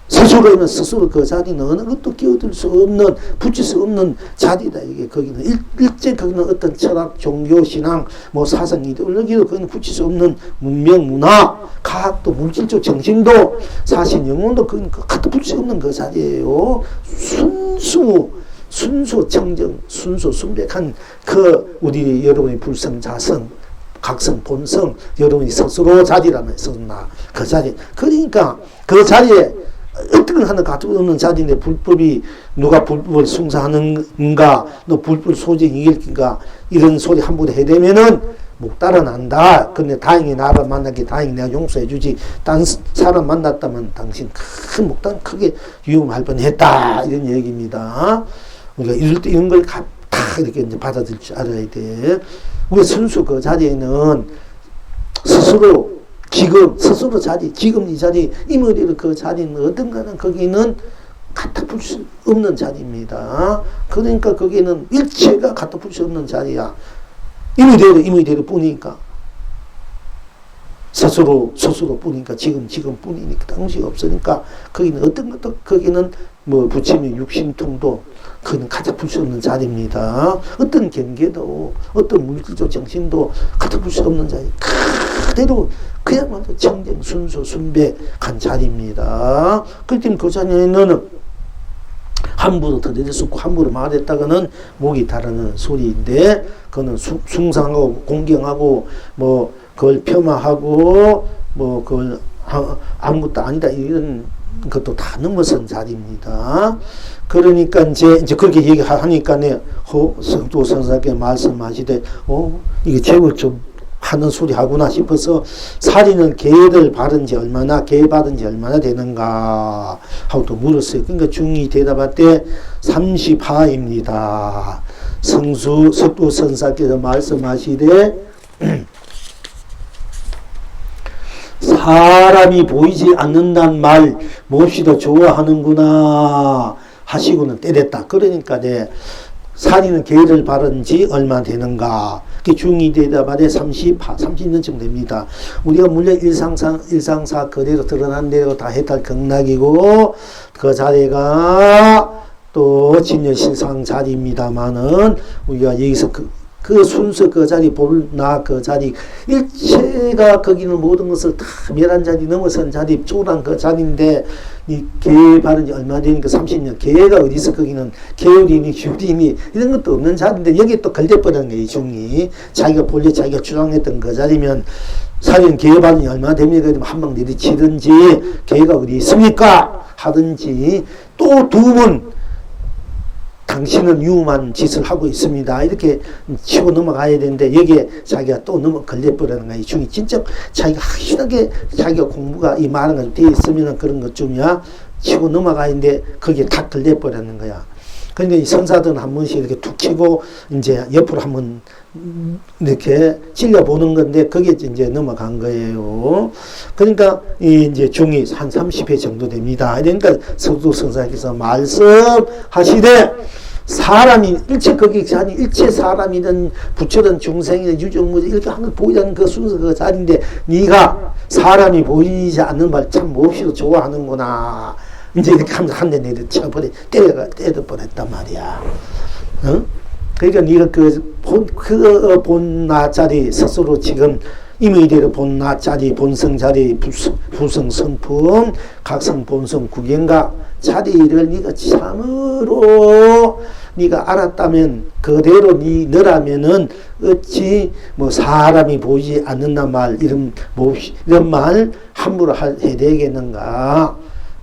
스스로 그 자리는 어느 것도 끼어들 수 없는, 붙일 수 없는 자리다. 이게 거기는 일제 거기는 어떤 철학, 종교, 신앙, 뭐 사상, 이데올로기도 거기는 붙일 수 없는 문명, 문화, 과학도, 물질적 정신도, 사실 영혼도 거기는 갖다 붙일 수 없는 그 자리예요. 순수 청정, 순수 순백한 그 우리 여러분의 불성, 자성, 각성, 본성, 여러분이 스스로 자리라면 썼나 그 자리. 그러니까 그 자리에 어떻게 하는 가치가 없는 자리인데 불법이 누가 불법을 숭상하는가, 너 불법 소직이 이길까 이런 소리 함부로 해대면은 목달아 난다. 근데 다행히 나를 만나기 다행히 내가 용서해 주지. 딴 사람 만났다면 당신 큰 목달 크게 위험할 뻔했다 이런 얘기입니다. 우리가 이럴 때 이런 걸 다 이렇게 이제 받아들일 줄 알아야 돼. 우리 선수 그 자리에는 스스로 스스로 자리, 지금 이 자리, 임의대로 그 자리는 어떤가는 거기는 갖다 풀 수 없는 자리입니다. 그러니까 거기는 일체가 갖다 풀 수 없는 자리야. 임의대로 뿐이니까. 스스로 뿐이니까, 지금 뿐이니까, 당시 없으니까, 거기는 어떤 것도, 거기는 뭐, 부처님의 육신통도, 그는 갖다 풀 수 없는 자리입니다. 어떤 경계도, 어떤 물질적 정신도 갖다 풀 수 없는 자리. 그대로, 그야말로 청정, 순수, 순백한 자리입니다. 그렇기 때문에 그 자리에는 함부로 들이댈 수 없고, 함부로 말했다가는 목이 다르는 소리인데, 그거는 숭상하고, 공경하고, 뭐, 그걸 폄하하고, 뭐, 그걸 아무것도 아니다, 이런 것도 다 넘어선 자리입니다. 그러니까 이제 그렇게 얘기하니까 성도 선사께 말씀하시되, 이게 제법 좀 하는 소리 하구나 싶어서 사리는 계를 바른 지 얼마나, 계 바른 지 얼마나 되는가 하고 또 물었어요. 그러니까 중이 대답할 때 30하입니다. 석도 선사께서 말씀하시되 사람이 보이지 않는다는 말 몹시도 좋아하는구나 하시고는 때렸다. 그러니까 사리는 계를 바른 지 얼마 되는가. 중이 대답하되 30년쯤 됩니다. 우리가 물론 일상사 그대로 드러난 대로 다 해탈 극락이고 그 자리가 또 진여실상 자리입니다만은 우리가 여기서 그 순서 그 자리 볼나 그 자리 일체가 거기는 모든 것을 다 멸한 자리 넘어선 자리 초월한 그 자리인데 이 계 바른 지 얼마 되니까 30년 계가 어디서 거기는 계율이니 휴리니 이런 것도 없는 자리인데 여기 또 걸려버리는 거예요. 중이 자기가 본래 자기가 주장했던 그 자리면 사리는 계 바른 지 얼마 됩니까? 한방 내리치든지 계가 어디 있습니까? 하든지 또 두 번 당신은 위험한 짓을 하고 있습니다. 이렇게 치고 넘어가야 되는데 여기에 자기가 또 걸려버리는 거야. 중이 진짜 자기가 확실하게 자기가 공부가 이 말은 가지고 되어 있으면 그런 것 좀이야 치고 넘어가는데 거기에 다 걸려버리는 거야. 그런데 이 선사들은 한 번씩 이렇게 툭 치고 이제 옆으로 한번 이렇게 찔려보는 건데 거기에 이제 넘어간 거예요. 그러니까 이제 중이 한 30회 정도 됩니다. 그러니까 석도 선사께서 말씀하시되 사람이 일체 사람이든 부처든 중생이든 유정무든 이렇게 한 걸 보이자는 그 순서 그 자리인데 네가 사람이 보이지 않는 말 참 몹시도 좋아하는구나. 이제 이렇게 하면서 한 대 내려 때려버렸단 말이야. 어? 그러니까 네가 본 나자리 스스로 지금 임의대로 본 나자리 본성 자리 부성 성품 각성 본성 구경가 자리를 네가 참으로 네가 알았다면 그대로 너라면은 어찌 뭐 사람이 보이지 않는단 말 이런 말 함부로 해야 되겠는가.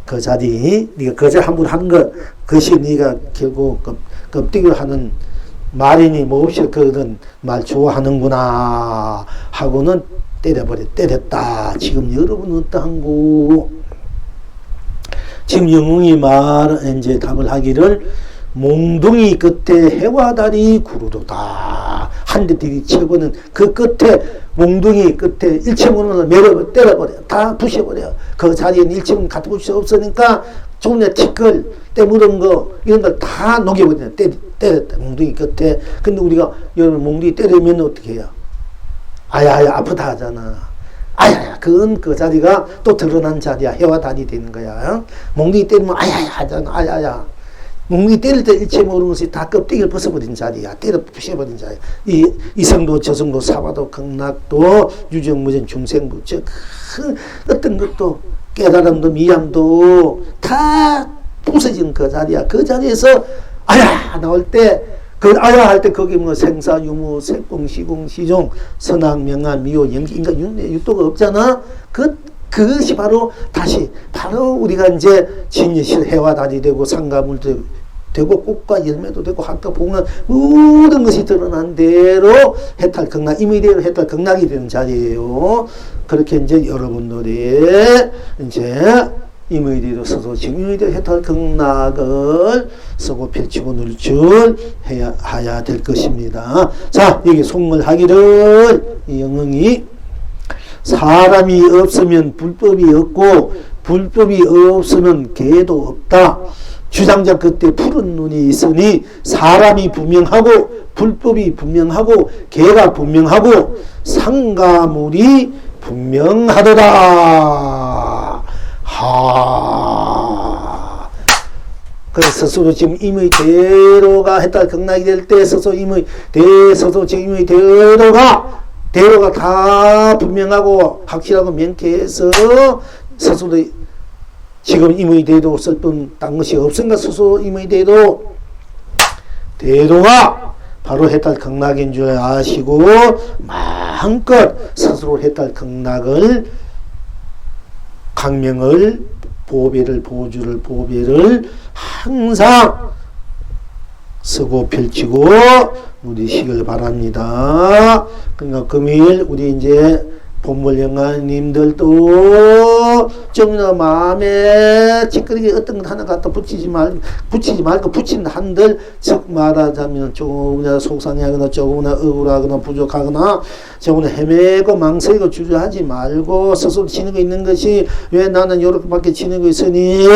그 자리 네가 그 자리 함부로 하는 것 그것이 네가 결국 껍데기로 하는 말이니 몹시 그런 말 좋아하는구나 하고는 때렸다. 지금 여러분은 어떠한고? 지금 영웅이 이제 답을 하기를 몽둥이 끝에 해와 달이 구르도다. 한 대 들이쳐보는 그 끝에 몽둥이 끝에 일체문을 매려 때려버려. 다 부셔버려. 그 자리에는 일체문 갖다 붙일 수 없으니까 조금 전에 티끌 때 묻은 거 이런 걸 다 녹여버려. 때렸다. 몽둥이 끝에. 근데 우리가 여러분 몽둥이 때리면 어떻게 해요? 아야야 아프다 하잖아. 아야야 그건 그 자리가 또 드러난 자리야. 해와 달이 되는 거야. 몽둥이 때리면 아야야 하잖아. 아야야. 몽둥이 때릴 때 일체 모르는 것이 다 껍데기를 벗어버린 자리야. 때려 부셔버린 자리야. 이성도 저성도 사바도 극락도 유정무전 중생부 그 어떤 것도 깨달음도 미양도 다 부서진 그 자리야. 그 자리에서 아야 나올 때 그 아야 할 때 거기 뭐 생사 유무 색공 시공 시종 선악 명한 미호 연기 인간 육도가 없잖아. 그것이 바로 다시 바로 우리가 이제 진리실 해와 달이 되고 상가물도 되고 꽃과 열매도 되고 학과 봉은 모든 것이 드러난 대로 해탈 극락 임의대로 해탈 극락이 되는 자리예요. 그렇게 이제 여러분들이 이제 임의대로 서서 지금 임의대로 해탈 극락을 쓰고 펼치고 눌줄해야 될 것입니다. 자 여기 속물하기를 이 영흥이 사람이 없으면 불법이 없고 불법이 없으면 개도 없다. 주장자 그때 푸른 눈이 있으니 사람이 분명하고 불법이 분명하고 개가 분명하고 상가물이 분명하더라. 하. 그래서 스스로 지금 임의 대로가 해탈 극락이 될 때 스스로 임의 대서도 지금 임의 대로가 다 분명하고 확실하고 명쾌해서 스스로 지금 임의 대도 쓸 뿐 딴 것이 없으니까 스스로 임의 대도가 바로 해탈 극락인 줄 아시고 마음껏 스스로 해탈 극락을 강명을 보배를 보주를 보배를 항상 쓰고 펼치고 누리시길 바랍니다. 그러니까 금일 우리 이제 본물영가님들도 좀 마음에 찌끄리게 어떤 것 하나 갖다 붙이지 말고 붙인 한들 즉 말하자면 조금이나 속상해하거나 조금이나 억울하거나 부족하거나 조금이나 헤매고 망설이고 주저하지 말고 스스로 지니고 있는 것이 왜 나는 요렇게밖에 지니고 있으니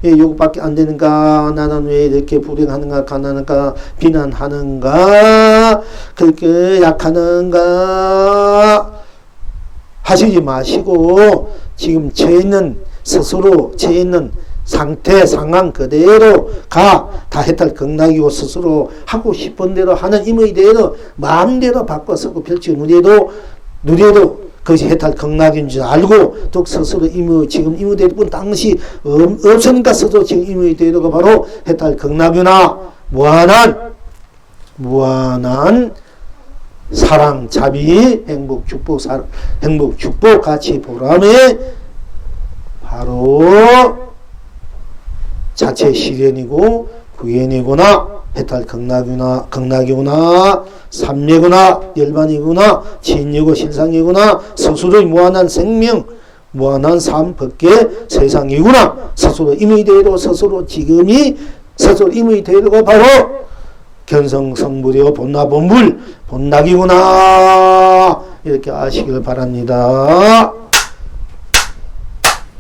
요것밖에 안 되는가 나는 왜 이렇게 불행하는가 가난한가 비난하는가 그렇게 약하는가 하시지 마시고 지금 스스로 처해 있는 상태 상황 그대로가 다 해탈 극락이고 스스로 하고 싶은 대로 하는 임의 대로 마음대로 바꿔서고 펼치고 누려도 그것이 해탈 극락인 줄 알고 또 스스로 지금 임의 대로뿐 당시 없으니까 스스로 지금 임의 대로가 바로 해탈 극락이나 무한한 사랑, 자비, 행복, 축복, 같이 보람에 바로 자체 실현이고 구현이구나 해탈 극락이구나 삼례구나 열반이구나 진리고 실상이구나 스스로의 무한한 생명 무한한 삶 밖에 세상이구나 스스로 임의 대로 스스로 지금이 스스로 임의 대로가 바로 견성성불이요 본나본불 본락이구나 이렇게 아시길 바랍니다.